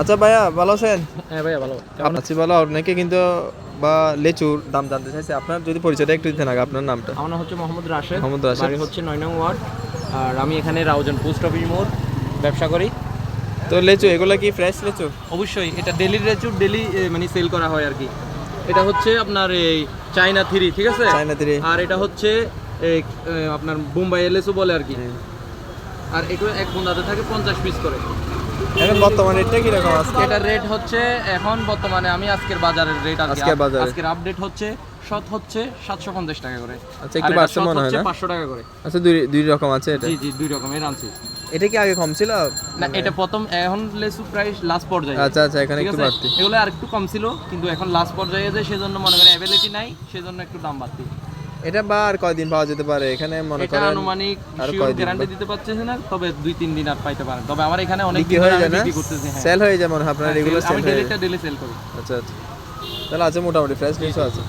আচ্ছা ভাইয়া ভালো আছেন? হ্যাঁ ভাইয়া ভালো। কেমন আছি ভালো। অনেকে কিন্তু বা লেচুর দাম জানতে চাইছে, আপনার যদি পরিচয়টা একটু দিতেন আগে, আপনার নামটা। আমার নাম হচ্ছে মোহাম্মদ রাশেদ। মোহাম্মদ রাশেদ। বাড়ি হচ্ছে 9 নং ওয়ার্ড। আর আমি এখানে রাউজান পোস্ট অফিস মোড় ব্যবসা করি। তো লেচু এগুলো কি ফ্রেশ লেচু? অবশ্যই এটা ডেলি রেচুর ডেলি মানে সেল করা হয় আর কি। এটা হচ্ছে আপনার এই চায়না থ্রি, ঠিক আছে? China three. আর এটা হচ্ছে এই আপনার বোম্বাই এলএসও বলে আর কি। আর এগুলো এক বন্ধাতে থাকে 50 পিস করে। এখন বর্তমানে রেটটা কিরকম আছে? এটার রেট হচ্ছে এখন বর্তমানে আমি আজকের বাজারের রেট আর কি, আজকের বাজারে। আজকের আপডেট হচ্ছে শত হচ্ছে 750 টাকা করে। আচ্ছা, একটু বাড়ছে মনে হয় না? 500 টাকা করে। আচ্ছা, দুই রকম আছে এটা। জি জি, দুই রকমের আনছি। এটা কি আগে কম ছিল? না, এটা প্রথম, এখন লেসু প্রাইস লাস্ট পর্যায়ে। আচ্ছা আচ্ছা, এখানে ঠিক একটু আছে? বাড়তি। এগুলো আর একটু কম ছিল, কিন্তু এখন লাস্ট পর্যায়ে যে সেজন্য মনে করেন অ্যাভেলিটি নাই, সেজন্য একটু দাম বাড়তি। এটা বা আর কয়দিন পাওয়া যেতে পারে এখানে মনে এটা করেন? আনুমানিক আর শিওর কয়দিন গ্যারান্টি দিতে পারছি না, তবে 2-3 দিন আর পাইতে পারেন। তবে আমার এখানে অনেক বিক্রি দিন হয়ে ধরে যায় আমি না? বিক্রি করতেছি। হ্যাঁ, সেল হয়ে যায় মনে হয় আপনার হ্যাঁ, রেগুলার আমি সেল হয়ে যায়। ডেলি সেল করি। আচ্ছা আচ্ছা, তাহলে আছে মোটামুটি ফ্রেশ লিচু আছে।